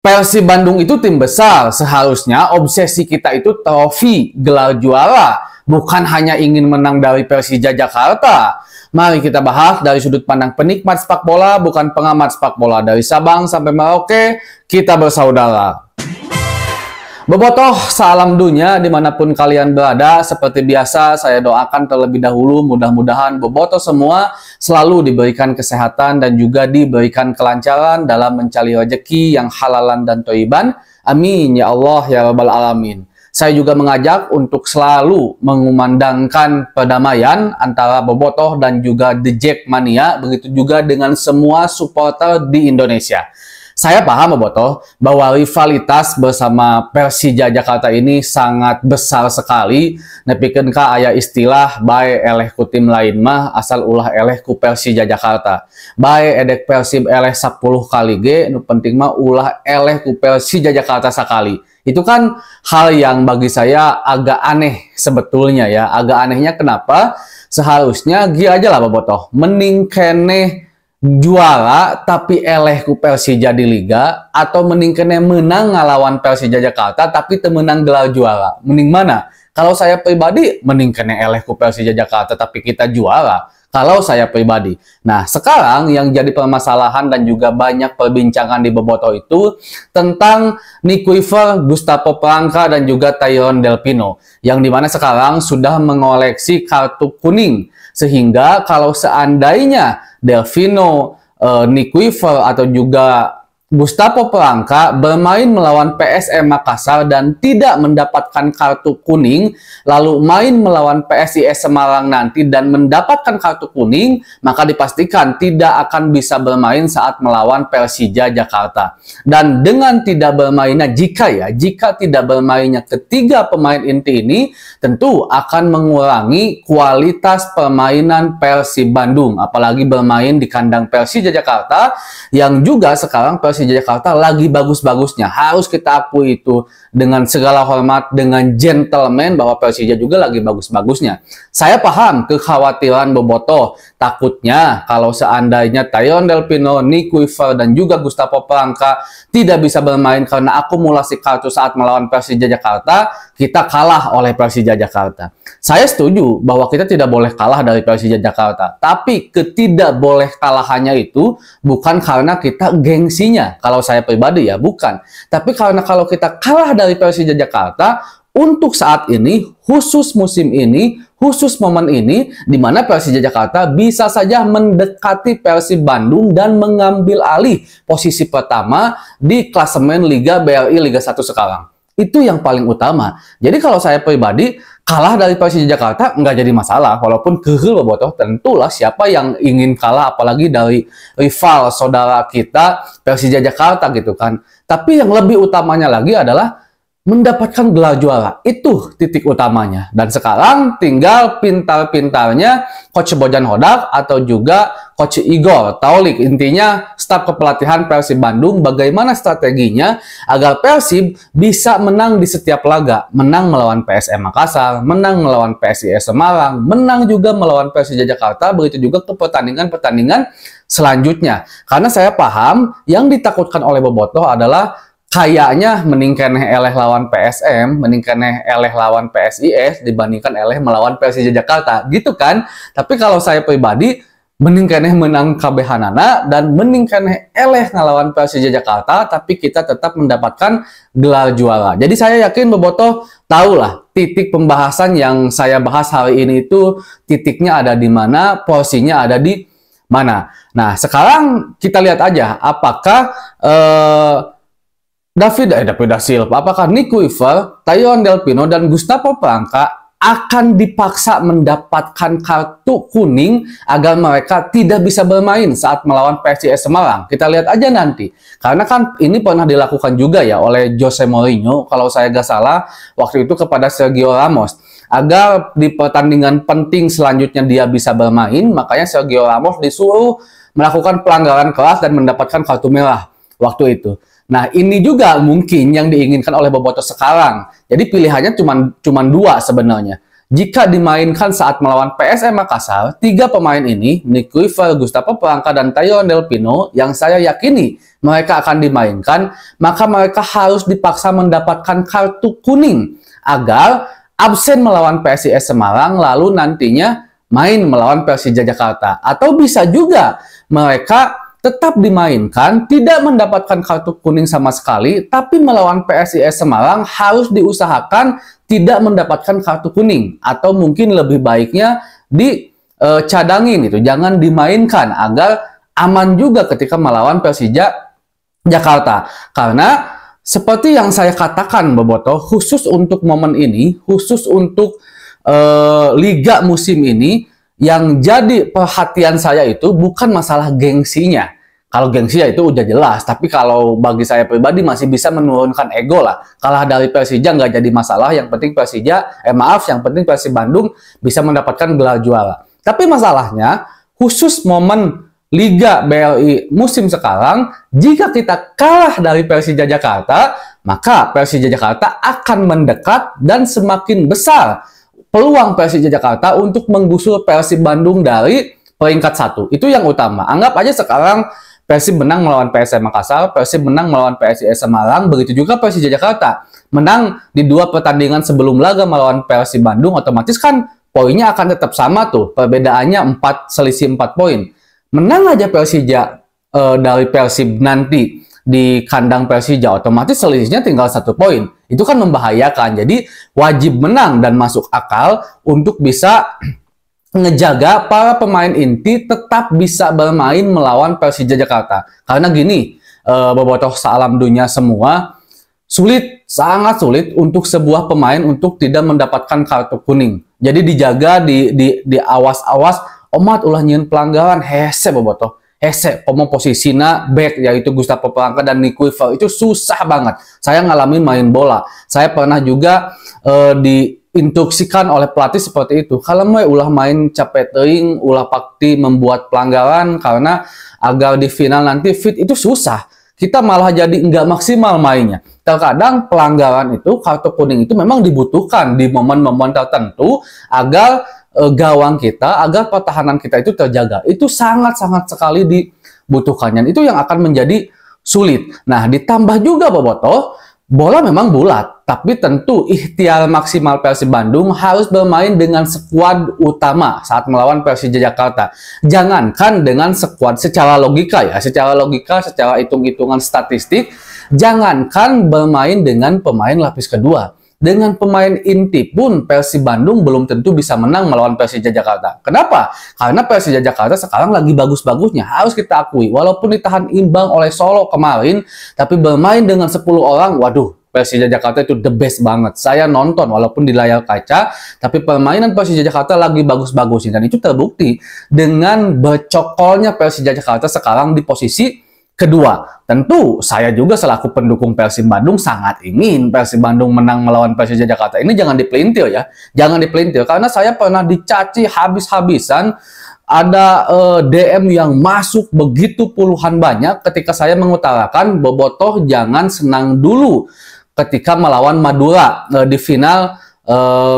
Persib Bandung itu tim besar, seharusnya obsesi kita itu trofi, gelar juara, bukan hanya ingin menang dari Persija Jakarta. Mari kita bahas dari sudut pandang penikmat sepak bola, bukan pengamat sepak bola. Dari Sabang sampai Merauke, kita bersaudara. Bobotoh, salam dunia dimanapun kalian berada. Seperti biasa, saya doakan terlebih dahulu mudah-mudahan Bobotoh semua selalu diberikan kesehatan dan juga diberikan kelancaran dalam mencari rezeki yang halalan dan thayyiban. Amin ya Allah ya Rabbal Alamin. Saya juga mengajak untuk selalu mengumandangkan perdamaian antara Bobotoh dan juga The Jackmania, begitu juga dengan semua supporter di Indonesia. Saya paham Bobotoh bahwa rivalitas bersama Persija Jakarta ini sangat besar sekali. Nepikeun ka aya istilah bae eleh ku tim lain mah asal ulah eleh ku Persija Jakarta. Bae edek Persib eleh 10 kali ge, nu penting mah ulah eleh ku Persija Jakarta sakali. Itu kan hal yang bagi saya agak aneh sebetulnya ya. Agak anehnya kenapa? Seharusnya gitu aja lah Bobotoh. Mending keneh juara tapi eleh ku Persija di Liga, atau mending kene menang ngalawan Persija Jakarta tapi temenang gelar juara. Mending mana? Kalau saya pribadi mending kene eleh ku Persija Jakarta tapi kita juara. Kalau saya pribadi. Nah, sekarang yang jadi permasalahan dan juga banyak perbincangan di Bobotoh itu tentang Nick Weaver, Gustavo Polanco, dan juga Tyrone Delpino. Yang dimana sekarang sudah mengoleksi kartu kuning. Sehingga kalau seandainya Delpino, Nick Weaver, atau juga Gustavo Polanco bermain melawan PSM Makassar dan tidak mendapatkan kartu kuning, lalu main melawan PSIS Semarang nanti dan mendapatkan kartu kuning, maka dipastikan tidak akan bisa bermain saat melawan Persija Jakarta. Dan dengan tidak bermainnya, jika tidak bermainnya ketiga pemain inti ini, tentu akan mengurangi kualitas permainan Persib Bandung, apalagi bermain di kandang Persija Jakarta yang juga sekarang Persija Jakarta lagi bagus-bagusnya. Harus kita akui itu dengan segala hormat, dengan gentleman, bahwa Persija juga lagi bagus-bagusnya. Saya paham kekhawatiran Bobotoh. Takutnya kalau seandainya Tyrone Delpino, Nick Weaver, dan juga Gustavo Polanco tidak bisa bermain karena akumulasi kartu saat melawan Persija Jakarta, kita kalah oleh Persija Jakarta. Saya setuju bahwa kita tidak boleh kalah dari Persija Jakarta. Tapi ketidak boleh kalahannya itu bukan karena kita gengsinya. Kalau saya pribadi ya bukan. Tapi karena kalau kita kalah dari Persija Jakarta, untuk saat ini, khusus musim ini, khusus momen ini, di mana Persija Jakarta bisa saja mendekati Persib Bandung dan mengambil alih posisi pertama di klasemen Liga BRI Liga 1 sekarang. Itu yang paling utama. Jadi kalau saya pribadi, kalah dari Persija Jakarta nggak jadi masalah. Walaupun kehel Bobotoh, tentulah siapa yang ingin kalah, apalagi dari rival saudara kita Persija Jakarta gitu kan. Tapi yang lebih utamanya lagi adalah mendapatkan gelar juara. Itu titik utamanya. Dan sekarang tinggal pintar-pintarnya Coach Bojan Hodak atau juga Coach Igor Taulik, intinya staf kepelatihan Persib Bandung, bagaimana strateginya agar Persib bisa menang di setiap laga. Menang melawan PSM Makassar, menang melawan PSIS Semarang, menang juga melawan Persija Jakarta, begitu juga ke pertandingan-pertandingan selanjutnya. Karena saya paham yang ditakutkan oleh Bobotoh adalah kayaknya mending keneh eleh lawan PSM, mending keneh eleh lawan PSIS dibandingkan eleh melawan Persija Jakarta, gitu kan? Tapi kalau saya pribadi, mending keneh menang kabehanana dan mending keneh eleh ngelawan Persija Jakarta, tapi kita tetap mendapatkan gelar juara. Jadi saya yakin Bobotoh tahulah titik pembahasan yang saya bahas hari ini itu titiknya ada di mana, porsinya ada di mana. Nah, sekarang kita lihat aja apakah David da Silva, apakah Nick Weaver, Tyrone Delpino, dan Gustavo Polanco akan dipaksa mendapatkan kartu kuning agar mereka tidak bisa bermain saat melawan PSIS Semarang? Kita lihat aja nanti. Karena kan ini pernah dilakukan juga ya oleh Jose Mourinho, kalau saya nggak salah, waktu itu kepada Sergio Ramos. Agar di pertandingan penting selanjutnya dia bisa bermain, makanya Sergio Ramos disuruh melakukan pelanggaran keras dan mendapatkan kartu merah waktu itu. Nah, ini juga mungkin yang diinginkan oleh Bobotoh sekarang. Jadi pilihannya cuma dua sebenarnya. jika dimainkan saat melawan PSM Makassar, tiga pemain ini, Nick Kuifer, Gustavo Polanco, dan Tyrone Del Pino, yang saya yakini mereka akan dimainkan, maka mereka harus dipaksa mendapatkan kartu kuning agar absen melawan PSIS Semarang, lalu nantinya main melawan Persija Jakarta. Atau bisa juga mereka tetap dimainkan, tidak mendapatkan kartu kuning sama sekali, tapi melawan PSIS Semarang harus diusahakan tidak mendapatkan kartu kuning, atau mungkin lebih baiknya dicadangin gitu, jangan dimainkan agar aman juga ketika melawan Persija Jakarta. Karena seperti yang saya katakan Bobotoh, khusus untuk momen ini, khusus untuk liga musim ini, yang jadi perhatian saya itu bukan masalah gengsinya. Kalau gengsi ya itu udah jelas, tapi kalau bagi saya pribadi masih bisa menurunkan ego lah. Kalah dari Persija nggak jadi masalah, yang penting yang penting Persib Bandung bisa mendapatkan gelar juara. Tapi masalahnya, khusus momen Liga BRI musim sekarang, jika kita kalah dari Persija Jakarta, maka Persija Jakarta akan mendekat dan semakin besar peluang Persija Jakarta untuk menggusur Persib Bandung dari peringkat 1. Itu yang utama. Anggap aja sekarang Persib menang melawan PSM Makassar, Persib menang melawan PSIS Semarang, begitu juga Persija Jakarta menang di 2 pertandingan sebelum laga melawan Persib Bandung, otomatis kan poinnya akan tetap sama tuh, perbedaannya selisih 4 poin. Menang aja Persija dari Persib nanti di kandang Persija, otomatis selisihnya tinggal 1 poin. Itu kan membahayakan, jadi wajib menang dan masuk akal untuk bisa ngejaga para pemain inti tetap bisa bermain melawan Persija Jakarta. Karena gini, Bobotoh salam dunia semua, sangat sulit untuk sebuah pemain untuk tidak mendapatkan kartu kuning. Jadi dijaga, di awas-awas, omat ulah nyeun pelanggaran, hese Bobotoh. Hese, posisinya back, yaitu Gustavo Polanco dan Nick Kuifer, itu susah banget. Saya ngalamin main bola. Saya pernah juga diinstruksikan oleh pelatih seperti itu. Kalau mau ulah main capek teuing, ulah pakti membuat pelanggaran karena agar di final nanti fit, itu susah. Kita malah jadi nggak maksimal mainnya. Terkadang pelanggaran itu, kartu kuning itu memang dibutuhkan di momen-momen tertentu agar gawang kita, agar pertahanan kita itu terjaga. Itu sangat-sangat sekali dibutuhkannya. Itu yang akan menjadi sulit. Nah, ditambah juga Bobotoh, bola memang bulat, tapi tentu ikhtiar maksimal Persib Bandung harus bermain dengan skuad utama saat melawan Persija Jakarta. Jangankan dengan skuad secara logika ya, secara hitung-hitungan statistik, jangankan bermain dengan pemain lapis kedua. Dengan pemain inti pun Persib Bandung belum tentu bisa menang melawan Persija Jakarta. Kenapa? Karena Persija Jakarta sekarang lagi bagus-bagusnya, harus kita akui. Walaupun ditahan imbang oleh Solo kemarin, tapi bermain dengan 10 orang, waduh, Persija Jakarta itu the best banget. Saya nonton walaupun di layar kaca, tapi permainan Persija Jakarta lagi bagus-bagusnya. Dan itu terbukti dengan bercokolnya Persija Jakarta sekarang di posisi kedua. Tentu saya juga selaku pendukung Persib Bandung sangat ingin Persib Bandung menang melawan Persija Jakarta. Ini jangan dipelintir ya, jangan dipelintir, karena saya pernah dicaci habis-habisan. Ada DM yang masuk begitu puluhan banyak ketika saya mengutarakan Bobotoh jangan senang dulu ketika melawan Madura di final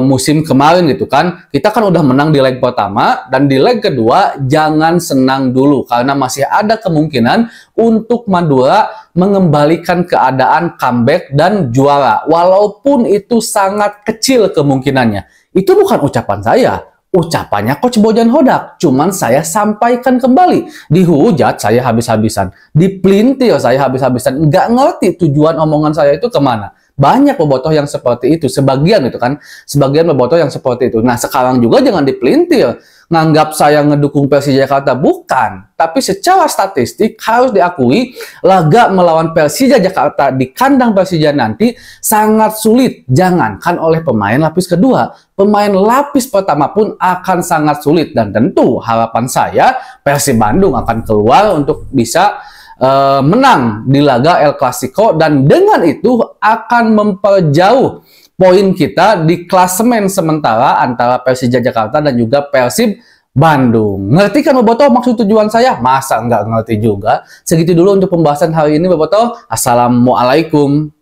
musim kemarin gitu kan. Kita kan udah menang di leg pertama, dan di leg kedua jangan senang dulu karena masih ada kemungkinan untuk Madura mengembalikan keadaan comeback dan juara, walaupun itu sangat kecil kemungkinannya. Itu bukan ucapan saya, ucapannya Coach Bojan Hodak. Cuman saya sampaikan kembali, dihujat saya habis-habisan, dipelintir saya habis-habisan, nggak ngerti tujuan omongan saya itu kemana. Banyak Bobotoh yang seperti itu, sebagian itu kan, sebagian Bobotoh yang seperti itu. Nah, sekarang juga jangan dipelintir, nganggap saya ngedukung Persija Jakarta, bukan. Tapi secara statistik harus diakui, laga melawan Persija Jakarta di kandang Persija nanti sangat sulit. Jangankan oleh pemain lapis kedua, pemain lapis pertama pun akan sangat sulit. Dan tentu harapan saya Persib Bandung akan keluar untuk bisa menang di laga El Clasico, dan dengan itu akan memperjauh poin kita di klasemen sementara antara Persija Jakarta dan juga Persib Bandung. Ngerti kan Bobotoh maksud tujuan saya? Masa nggak ngerti juga? Segitu dulu untuk pembahasan hari ini Bobotoh. Assalamualaikum.